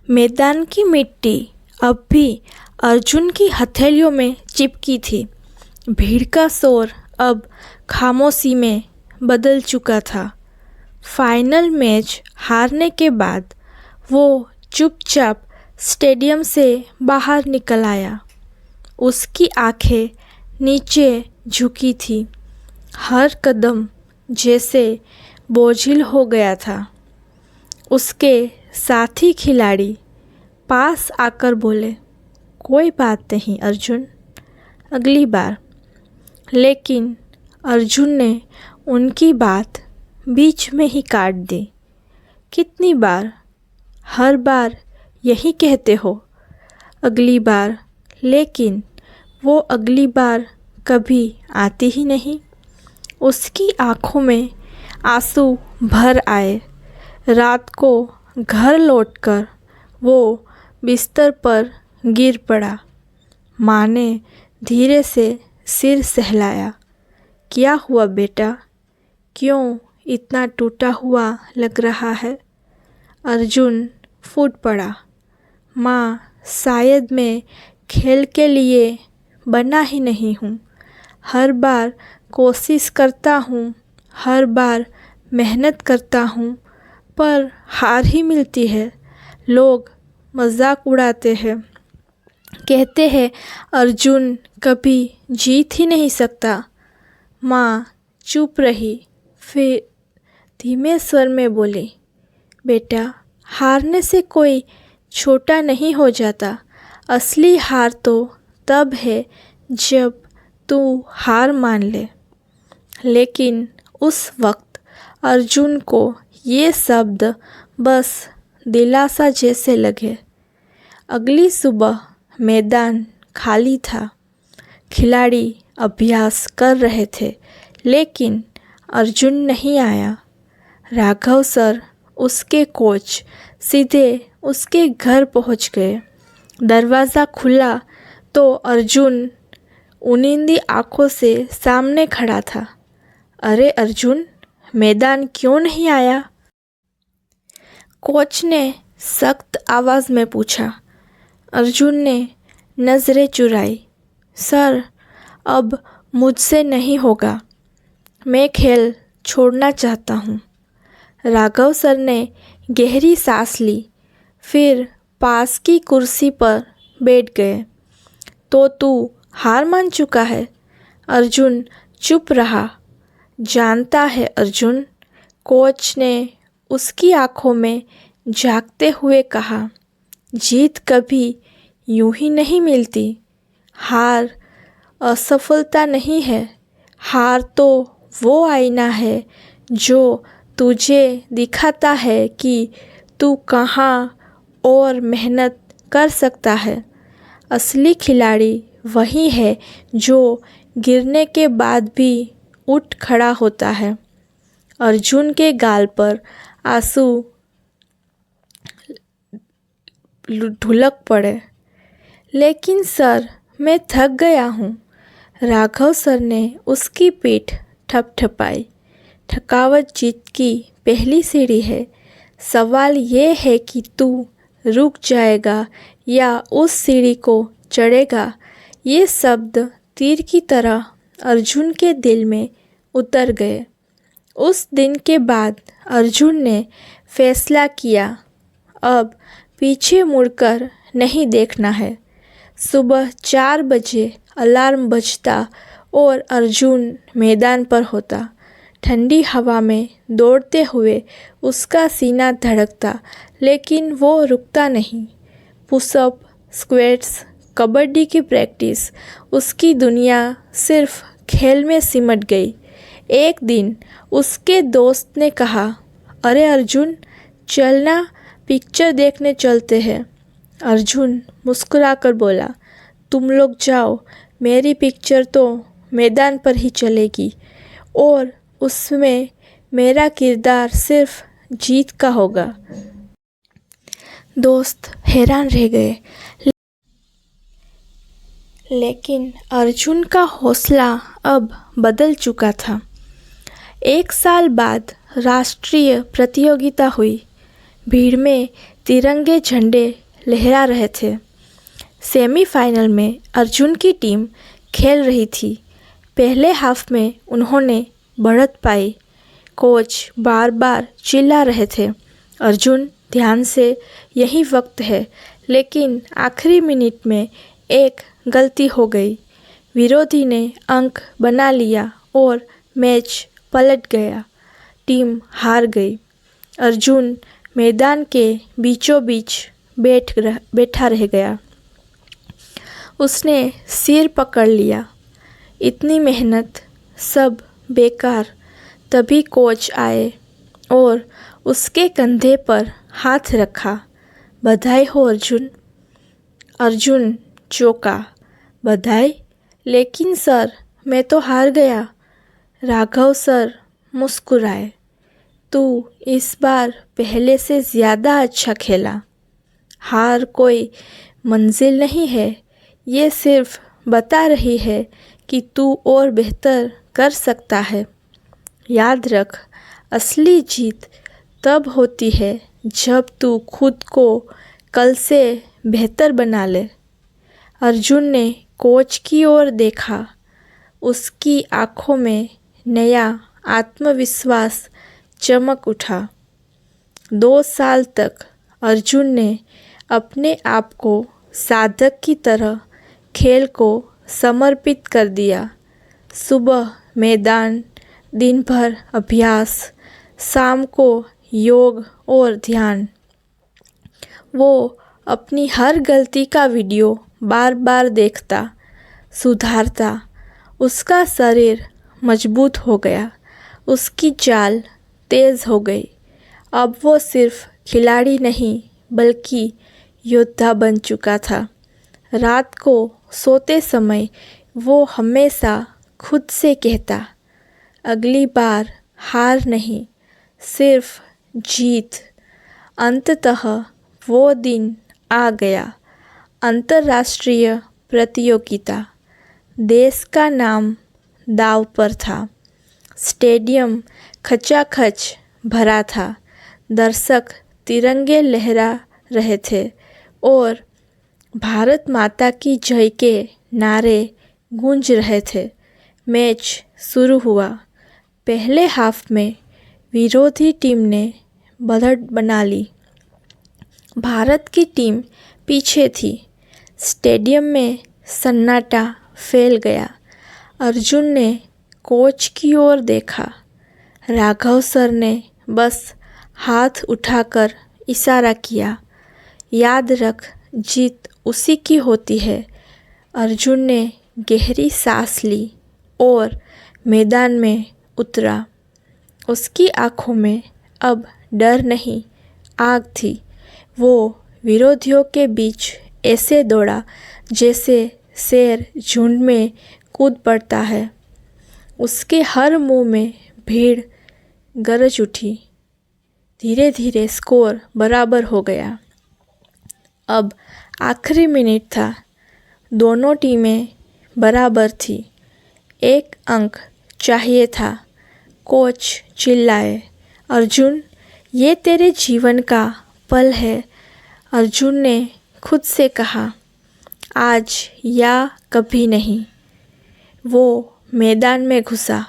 मैदान की मिट्टी अब भी अर्जुन की हथेलियों में चिपकी थी। भीड़ का शोर अब खामोशी में बदल चुका था। फाइनल मैच हारने के बाद वो चुपचाप स्टेडियम से बाहर निकल आया। उसकी आंखें नीचे झुकी थी। हर कदम जैसे बोझिल हो गया था। उसके साथी खिलाड़ी पास आकर बोले, कोई बात नहीं अर्जुन, अगली बार। लेकिन अर्जुन ने उनकी बात बीच में ही काट दी। कितनी बार? हर बार यही कहते हो, अगली बार। लेकिन वो अगली बार कभी आती ही नहीं। उसकी आँखों में आंसू भर आए। रात को घर लौटकर वो बिस्तर पर गिर पड़ा। माँ ने धीरे से सिर सहलाया। क्या हुआ बेटा? क्यों इतना टूटा हुआ लग रहा है? अर्जुन फूट पड़ा। माँ, शायद मैं खेल के लिए बना ही नहीं हूँ। हर बार कोशिश करता हूँ, हर बार मेहनत करता हूँ, पर हार ही मिलती है। लोग मजाक उड़ाते हैं, कहते हैं अर्जुन कभी जीत ही नहीं सकता। माँ चुप रही, फिर धीमे स्वर में बोली, बेटा, हारने से कोई छोटा नहीं हो जाता। असली हार तो तब है जब तू हार मान ले। लेकिन उस वक्त अर्जुन को ये शब्द बस दिलासा जैसे लगे। अगली सुबह मैदान खाली था। खिलाड़ी अभ्यास कर रहे थे, लेकिन अर्जुन नहीं आया। राघव सर, उसके कोच, सीधे उसके घर पहुंच गए। दरवाज़ा खुला तो अर्जुन उनिंदी आंखों से सामने खड़ा था। अरे अर्जुन, मैदान क्यों नहीं आया? कोच ने सख्त आवाज़ में पूछा। अर्जुन ने नज़रें चुराई। सर, अब मुझसे नहीं होगा। मैं खेल छोड़ना चाहता हूँ। राघव सर ने गहरी सांस ली, फिर पास की कुर्सी पर बैठ गए। तो तू हार मान चुका है? अर्जुन चुप रहा। जानता है अर्जुन, कोच ने उसकी आंखों में झांकते हुए कहा, जीत कभी यूं ही नहीं मिलती। हार असफलता नहीं है। हार तो वो आईना है जो तुझे दिखाता है कि तू कहाँ और मेहनत कर सकता है। असली खिलाड़ी वही है जो गिरने के बाद भी उठ खड़ा होता है। अर्जुन के गाल पर आंसू ढुलक पड़े। लेकिन सर, मैं थक गया हूँ। राघव सर ने उसकी पीठ थपथपाई। थकावट जीत की पहली सीढ़ी है। सवाल ये है कि तू रुक जाएगा या उस सीढ़ी को चढ़ेगा। ये शब्द तीर की तरह अर्जुन के दिल में उतर गए। उस दिन के बाद अर्जुन ने फैसला किया, अब पीछे मुड़कर नहीं देखना है। सुबह 4 बजे अलार्म बजता और अर्जुन मैदान पर होता। ठंडी हवा में दौड़ते हुए उसका सीना धड़कता, लेकिन वो रुकता नहीं। पुशअप, स्क्वैट्स, कबड्डी की प्रैक्टिस, उसकी दुनिया सिर्फ खेल में सिमट गई। एक दिन उसके दोस्त ने कहा, अरे अर्जुन, चलना पिक्चर देखने चलते हैं। अर्जुन मुस्कुराकर बोला, तुम लोग जाओ, मेरी पिक्चर तो मैदान पर ही चलेगी और उसमें मेरा किरदार सिर्फ जीत का होगा। दोस्त हैरान रह गए, लेकिन अर्जुन का हौसला अब बदल चुका था। 1 साल बाद राष्ट्रीय प्रतियोगिता हुई। भीड़ में तिरंगे झंडे लहरा रहे थे। सेमीफाइनल में अर्जुन की टीम खेल रही थी। पहले हाफ में उन्होंने बढ़त पाई। कोच बार बार चिल्ला रहे थे, अर्जुन ध्यान से, यही वक्त है। लेकिन आखिरी मिनट में एक गलती हो गई। विरोधी ने अंक बना लिया और मैच पलट गया। टीम हार गई। अर्जुन मैदान के बीचों बीच बैठा रह गया। उसने सिर पकड़ लिया। इतनी मेहनत सब बेकार। तभी कोच आए और उसके कंधे पर हाथ रखा। बधाई हो अर्जुन। अर्जुन चौंका। बधाई? लेकिन सर, मैं तो हार गया। राघव सर मुस्कुराए। तू इस बार पहले से ज़्यादा अच्छा खेला। हार कोई मंजिल नहीं है, ये सिर्फ बता रही है कि तू और बेहतर कर सकता है। याद रख, असली जीत तब होती है जब तू खुद को कल से बेहतर बना ले। अर्जुन ने कोच की ओर देखा। उसकी आँखों में नया आत्मविश्वास चमक उठा। 2 साल तक अर्जुन ने अपने आप को साधक की तरह खेल को समर्पित कर दिया। सुबह मैदान, दिन भर अभ्यास, शाम को योग और ध्यान। वो अपनी हर गलती का वीडियो बार बार देखता, सुधारता। उसका शरीर मजबूत हो गया। उसकी चाल तेज़ हो गई। अब वो सिर्फ खिलाड़ी नहीं बल्कि योद्धा बन चुका था। रात को सोते समय वो हमेशा खुद से कहता, अगली बार हार नहीं, सिर्फ जीत। अंततः वो दिन आ गया। अंतर्राष्ट्रीय प्रतियोगिता। देश का नाम दांव पर था। स्टेडियम खचाखच भरा था। दर्शक तिरंगे लहरा रहे थे और भारत माता की जय के नारे गूंज रहे थे। मैच शुरू हुआ। पहले हाफ में विरोधी टीम ने बढ़त बना ली। भारत की टीम पीछे थी। स्टेडियम में सन्नाटा फैल गया। अर्जुन ने कोच की ओर देखा। राघव सर ने बस हाथ उठाकर इशारा किया। याद रख, जीत उसी की होती है। अर्जुन ने गहरी सांस ली और मैदान में उतरा। उसकी आँखों में अब डर नहीं, आग थी। वो विरोधियों के बीच ऐसे दौड़ा जैसे शेर झुंड में कूद पड़ता है। उसके हर मुंह में भीड़ गरज उठी। धीरे धीरे स्कोर बराबर हो गया। अब आखिरी मिनट था। दोनों टीमें बराबर थी। एक अंक चाहिए था। कोच चिल्लाए, अर्जुन, ये तेरे जीवन का पल है। अर्जुन ने खुद से कहा, आज या कभी नहीं। वो मैदान में घुसा।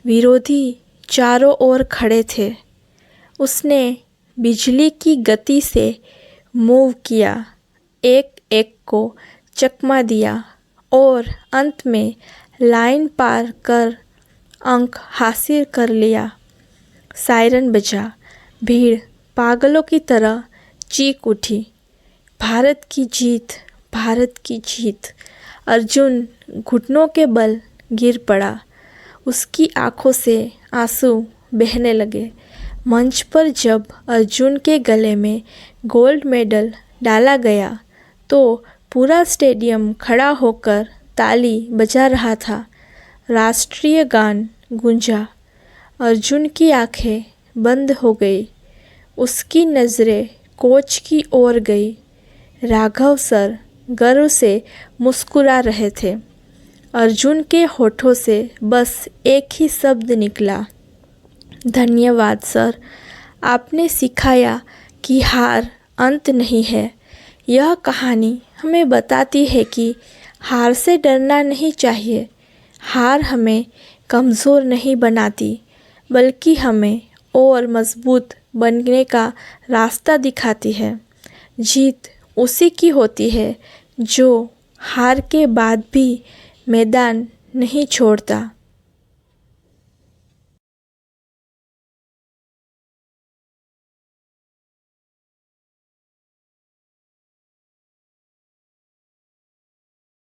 विरोधी चारों ओर खड़े थे। उसने बिजली की गति से मूव किया, एक एक को चकमा दिया और अंत में लाइन पार कर अंक हासिल कर लिया। सायरन बजा। भीड़ पागलों की तरह चीख उठी, भारत की जीत, भारत की जीत। अर्जुन घुटनों के बल गिर पड़ा। उसकी आंखों से आंसू बहने लगे। मंच पर जब अर्जुन के गले में गोल्ड मेडल डाला गया तो पूरा स्टेडियम खड़ा होकर ताली बजा रहा था। राष्ट्रीय गान गूंजा। अर्जुन की आंखें बंद हो गई। उसकी नज़रें कोच की ओर गई। राघव सर गर्व से मुस्कुरा रहे थे। अर्जुन के होठों से बस एक ही शब्द निकला, धन्यवाद सर। आपने सिखाया कि हार अंत नहीं है। यह कहानी हमें बताती है कि हार से डरना नहीं चाहिए। हार हमें कमज़ोर नहीं बनाती, बल्कि हमें और मजबूत बनने का रास्ता दिखाती है। जीत उसी की होती है जो हार के बाद भी मैदान नहीं छोड़ता।